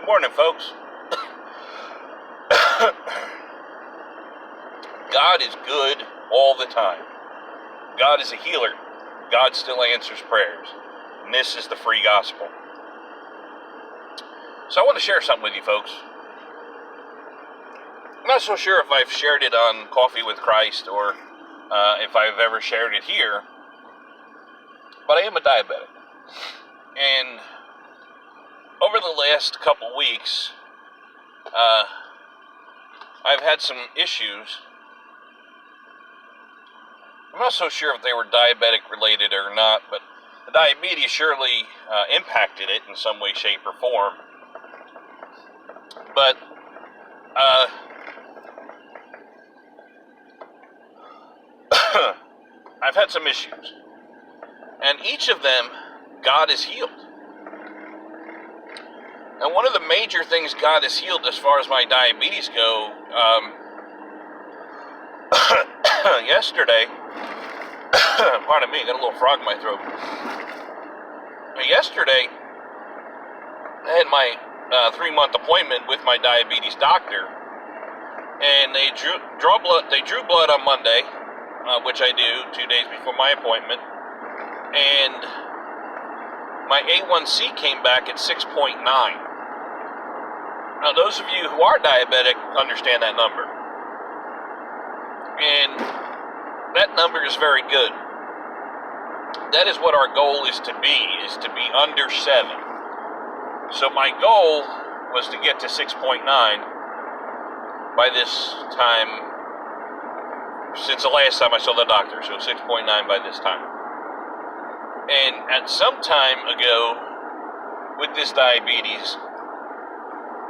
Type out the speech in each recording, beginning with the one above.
Good morning, folks. God is good all the time. God is a healer. God still answers prayers. And this is the free gospel. So I want to share something with you, folks. I'm not so sure if I've shared it on Coffee with Christ or if I've ever shared it here, but I am a diabetic. And over the last couple weeks, I've had some issues. I'm not so sure if they were diabetic related or not, but the diabetes surely impacted it in some way, shape, or form. But I've had some issues, and each of them God has healed. And one of the major things God has healed as far as my diabetes go, yesterday, pardon me, got a little frog in my throat. Yesterday, I had my 3-month appointment with my diabetes doctor, and they drew blood on Monday, which I do 2 days before my appointment, and my A1C came back at 6.9. Now, those of you who are diabetic understand that number, and that number is very good. That is what our goal is to be under 7. So my goal was to get to 6.9 by this time, since the last time I saw the doctor, so 6.9 by this time. And at some time ago, with this diabetes,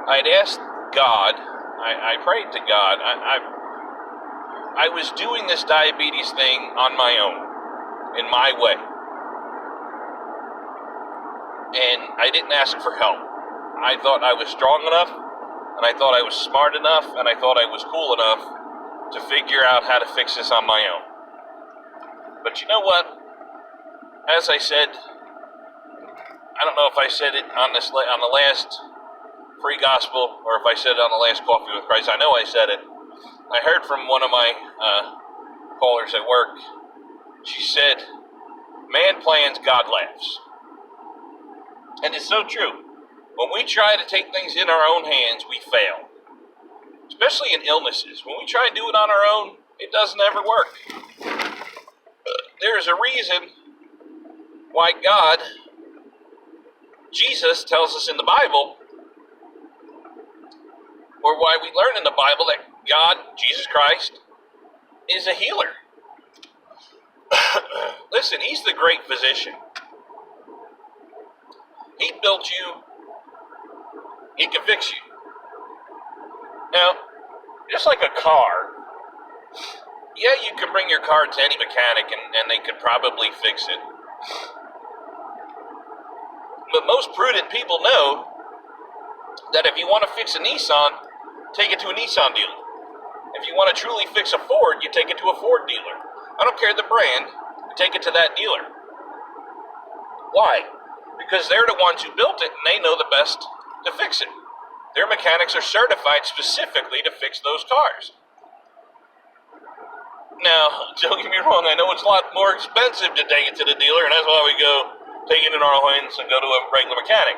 I'd asked God, I prayed to God, I was doing this diabetes thing on my own, in my way. And I didn't ask for help. I thought I was strong enough, and I thought I was smart enough, and I thought I was cool enough to figure out how to fix this on my own. But you know what? As I said, I don't know if I said it on the last free gospel, or if I said it on the last Coffee with Christ. I know I said it. I heard from one of my callers at work. She said, "Man plans, God laughs." And it's so true. When we try to take things in our own hands, we fail. Especially in illnesses. When we try and do it on our own, it doesn't ever work. There is a reason why Jesus tells us in the Bible, or why we learn in the Bible that God, Jesus Christ, is a healer. Listen, He's the great physician. He built you. He can fix you. Now, just like a car, yeah, you can bring your car to any mechanic and they could probably fix it. But most prudent people know that if you want to fix a Nissan, take it to a Nissan dealer. If you want to truly fix a Ford, you take it to a Ford dealer. I don't care the brand, you take it to that dealer. Why? Because they're the ones who built it and they know the best to fix it. Their mechanics are certified specifically to fix those cars. Now, don't get me wrong, I know it's a lot more expensive to take it to the dealer, and that's why we go take it in our hands and go to a regular mechanic.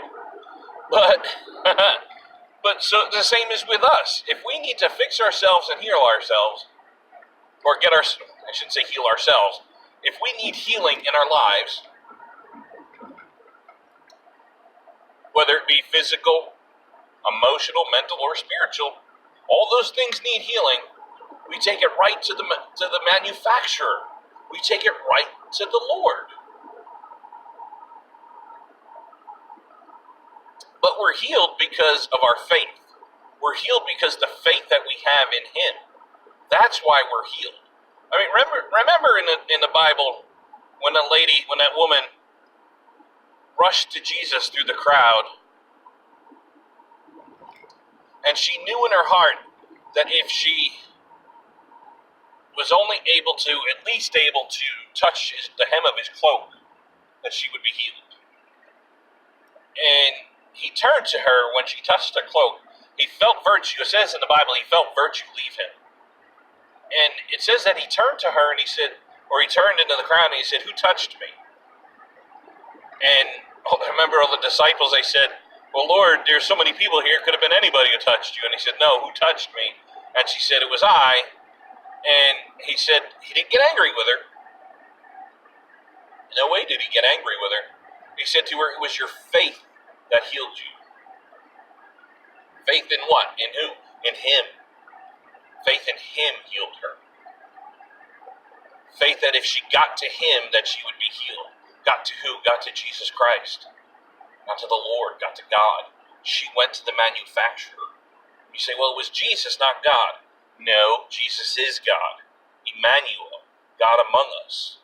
But so the same is with us. If we need to fix ourselves and heal ourselves, or I shouldn't say heal ourselves, if we need healing in our lives, whether it be physical, emotional, mental, or spiritual, all those things need healing. We take it right to the manufacturer. We take it right to the Lord. But we're healed because of our faith. We're healed because the faith that we have in Him. That's why we're healed. I mean, remember in the Bible when that woman rushed to Jesus through the crowd, and she knew in her heart that if she was only at least able to touch the hem of His cloak, that she would be healed. And He turned to her when she touched her cloak. He felt virtue. It says in the Bible, he felt virtue leave him. And it says that he turned to her and he said, or he turned into the crowd and he said, "Who touched me?" And I remember all the disciples, they said, "Well, Lord, there's so many people here. It could have been anybody who touched you." And he said, "No, who touched me?" And she said, "It was I." And he said, he didn't get angry with her. No way did he get angry with her. He said to her, "It was your faith that healed you." Faith in what? In who? In him. Faith in him healed her. Faith that if she got to him, that she would be healed. Got to who? Got to Jesus Christ. Got to the Lord. Got to God. She went to the manufacturer. You say, well, it was Jesus, not God. No, Jesus is God. Emmanuel. God among us.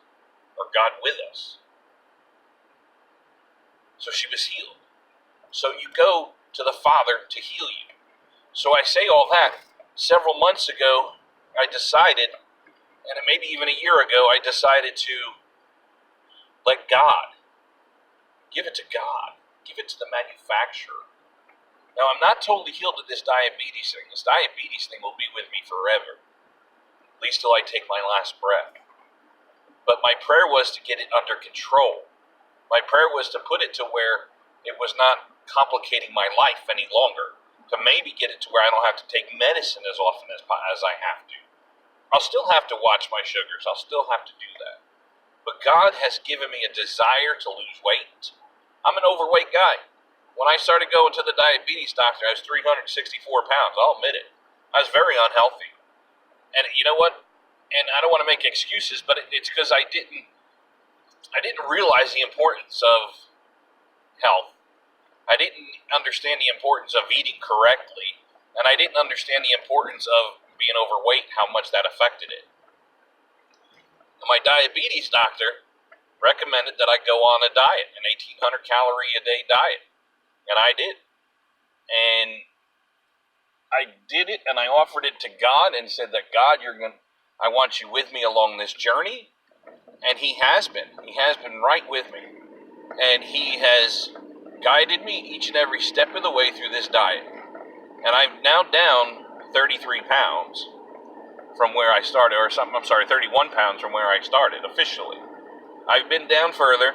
Or God with us. So she was healed. So you go to the Father to heal you. So I say all that. Several months ago, I decided, and maybe even a year ago, I decided to let God. Give it to God. Give it to the manufacturer. Now, I'm not totally healed of this diabetes thing. This diabetes thing will be with me forever. At least till I take my last breath. But my prayer was to get it under control. My prayer was to put it to where it was not complicating my life any longer. To maybe get it to where I don't have to take medicine as often as I have to. I'll still have to watch my sugars. I'll still have to do that. But God has given me a desire to lose weight. I'm an overweight guy. When I started going to the diabetes doctor, I was 364 pounds. I'll admit it. I was very unhealthy. And you know what? And I don't want to make excuses, but it's because I didn't realize the importance of health. I didn't understand the importance of eating correctly, and I didn't understand the importance of being overweight, how much that affected it. And my diabetes doctor recommended that I go on a diet, an 1,800 calorie a day diet, and I did. And I did it, and I offered it to God and said that, God, I want you with me along this journey. And he has been. He has been right with me. And he has guided me each and every step of the way through this diet. And I'm now down 33 pounds from where I started, 31 pounds from where I started officially. I've been down further.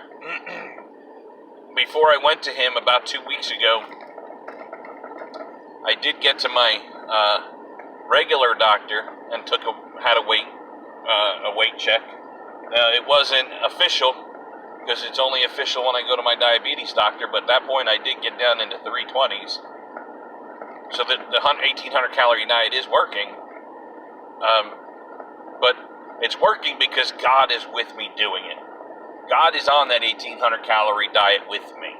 Before I went to him about 2 weeks ago, I did get to my regular doctor and had a weight check. It wasn't official, because it's only official when I go to my diabetes doctor, but at that point I did get down into 320s. So the 1,800 calorie diet is working. But it's working because God is with me doing it. God is on that 1,800 calorie diet with me.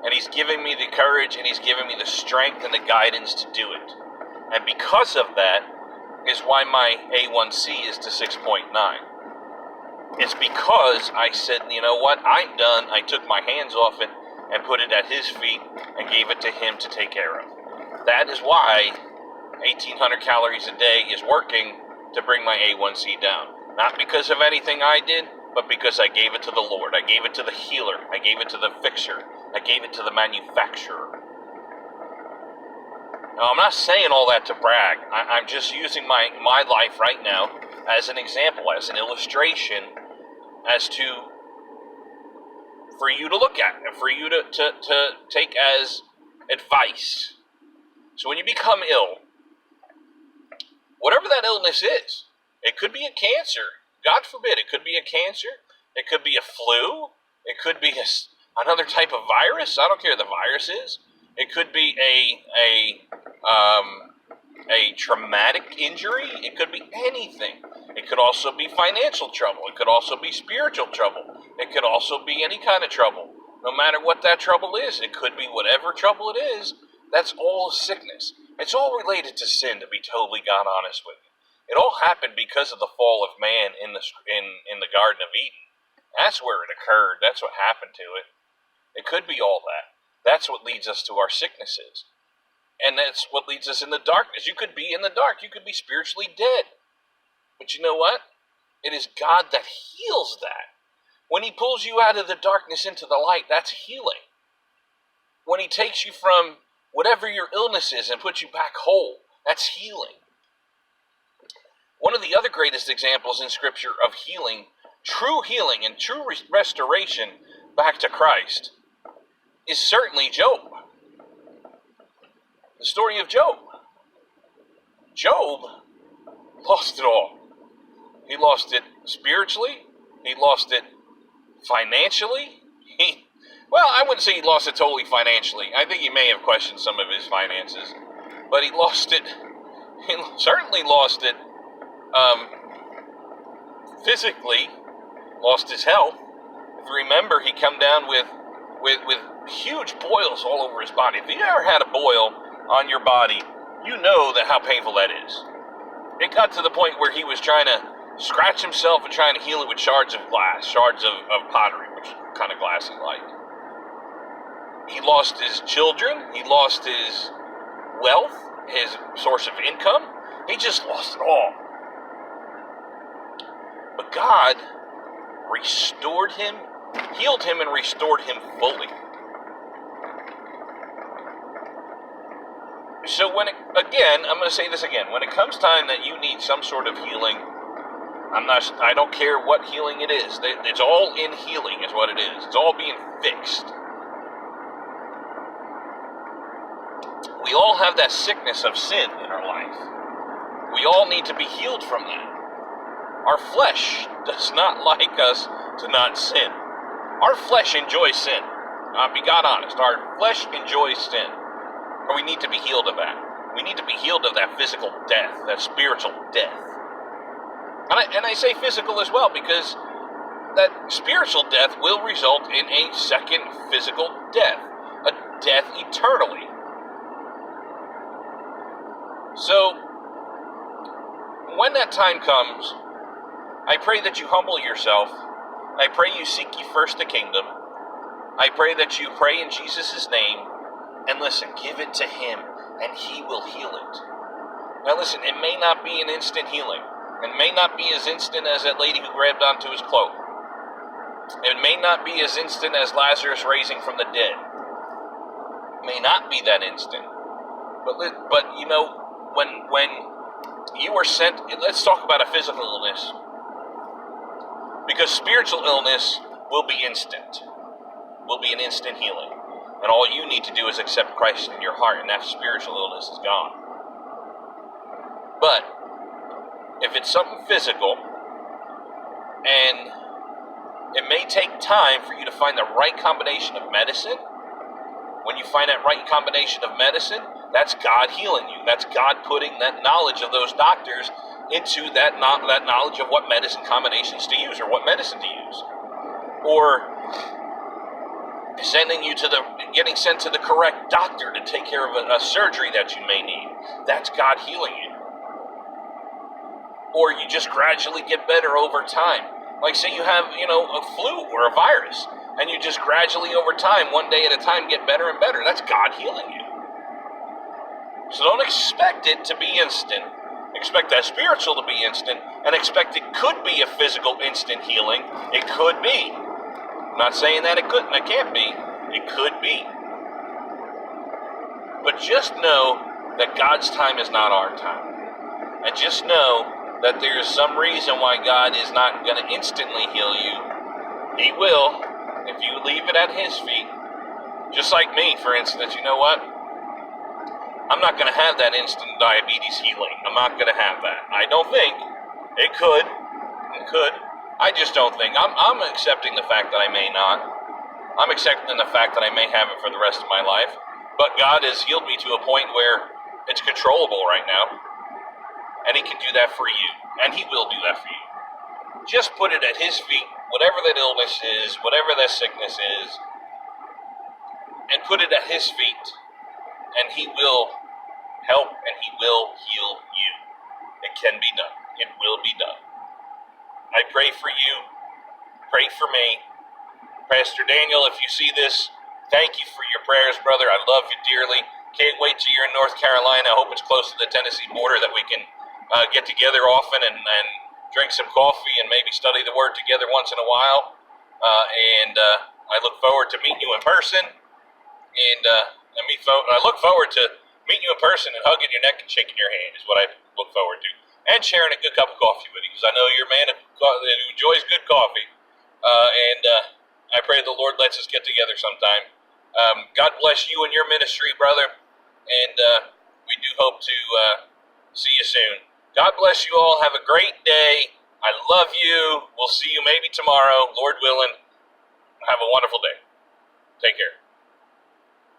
And he's giving me the courage, and he's giving me the strength and the guidance to do it. And because of that is why my A1C is to 6.9. It's because I said, you know what, I'm done. I took my hands off it and put it at his feet and gave it to him to take care of. That is why 1,800 calories a day is working to bring my A1C down. Not because of anything I did, but because I gave it to the Lord. I gave it to the healer. I gave it to the fixer. I gave it to the manufacturer. Now, I'm not saying all that to brag. I'm just using my life right now as an example, as an illustration, as to, for you to look at, and for you to take as advice. So when you become ill, whatever that illness is, it could be a cancer. God forbid, it could be a cancer. It could be a flu. It could be another type of virus. I don't care what the virus is. It could be a traumatic injury. It could be anything. It could also be financial trouble. It could also be spiritual trouble. It could also be any kind of trouble. No matter what that trouble is, it could be whatever trouble it is. That's all sickness. It's all related to sin, to be totally God honest with you. It all happened because of the fall of man in the Garden of Eden. That's where it occurred. That's what happened to it. It could be all that. That's what leads us to our sicknesses. And that's what leads us in the darkness. You could be in the dark. You could be spiritually dead. But you know what? It is God that heals that. When he pulls you out of the darkness into the light, that's healing. when he takes you from whatever your illness is and puts you back whole. That's healing. One of the other greatest examples in Scripture of healing, true healing and true restoration back to Christ, is certainly Job. The story of Job. Job lost it all. He lost it spiritually. He lost it financially. I wouldn't say he lost it totally financially. I think he may have questioned some of his finances. But he lost it. He certainly lost it physically. Lost his health. If you remember, he come down with huge boils all over his body. If you ever had a boil on your body, you know that how painful that is. It got to the point where he was trying to scratch himself and trying to heal it with shards of glass, shards of pottery, which kind of glass is like. He lost his children. He lost his wealth, his source of income. He just lost it all. But God restored him, healed him, and restored him fully. So I'm going to say this again. When it comes time that you need some sort of healing, I don't care what healing it is. It's all in healing is what it is. It's all being fixed. We all have that sickness of sin in our life. We all need to be healed from that. Our flesh does not like us to not sin. Our flesh enjoys sin. I'll be God honest. Our flesh enjoys sin. Or we need to be healed of that. We need to be healed of that physical death, that spiritual death. And I say physical as well because that spiritual death will result in a second physical death, a death eternally. So, when that time comes, I pray that you humble yourself. I pray you seek ye first the kingdom. I pray that you pray in Jesus' name. And listen, give it to him, and he will heal it. Now listen, it may not be an instant healing. It may not be as instant as that lady who grabbed onto his cloak. It may not be as instant as Lazarus raising from the dead. It may not be that instant. But you know, when you are sent, let's talk about a physical illness. Because spiritual illness will be instant. Will be an instant healing. And all you need to do is accept Christ in your heart, and that spiritual illness is gone. But if it's something physical, and it may take time for you to find the right combination of medicine, when you find that right combination of medicine, that's God healing you. That's God putting that knowledge of those doctors into that knowledge of what medicine combinations to use, or what medicine to use. Or getting sent to the correct doctor to take care of a surgery that you may need. That's God healing you. Or you just gradually get better over time. Like say you have, a flu or a virus, and you just gradually over time, one day at a time, get better and better. That's God healing you. So don't expect it to be instant. Expect that spiritual to be instant, and expect it could be a physical instant healing. It could be. I'm not saying that it couldn't, it can't be. It could be. But just know that God's time is not our time. And just know that there is some reason why God is not going to instantly heal you. He will, if you leave it at his feet. Just like me, for instance, you know what? I'm not going to have that instant diabetes healing. I'm not going to have that. I don't think. It could. It could. I just don't think. I'm accepting the fact that I may not. I'm accepting the fact that I may have it for the rest of my life. But God has healed me to a point where it's controllable right now. And he can do that for you. And he will do that for you. Just put it at his feet, whatever that illness is, whatever that sickness is, and put it at his feet. And he will help and he will heal you. It can be done. It will be done. I pray for you. Pray for me. Pastor Daniel, if you see this, thank you for your prayers, brother. I love you dearly. Can't wait till you're in North Carolina. I hope it's close to the Tennessee border that we can get together often and drink some coffee and maybe study the Word together once in a while. And I look forward to meeting you in person. And I look forward to meeting you in person and hugging your neck and shaking your hand is what I look forward to. And sharing a good cup of coffee with you, because I know you're a man who enjoys good coffee. I pray the Lord lets us get together sometime. God bless you and your ministry, brother. And we do hope to see you soon. God bless you all. Have a great day. I love you. We'll see you maybe tomorrow, Lord willing. Have a wonderful day. Take care.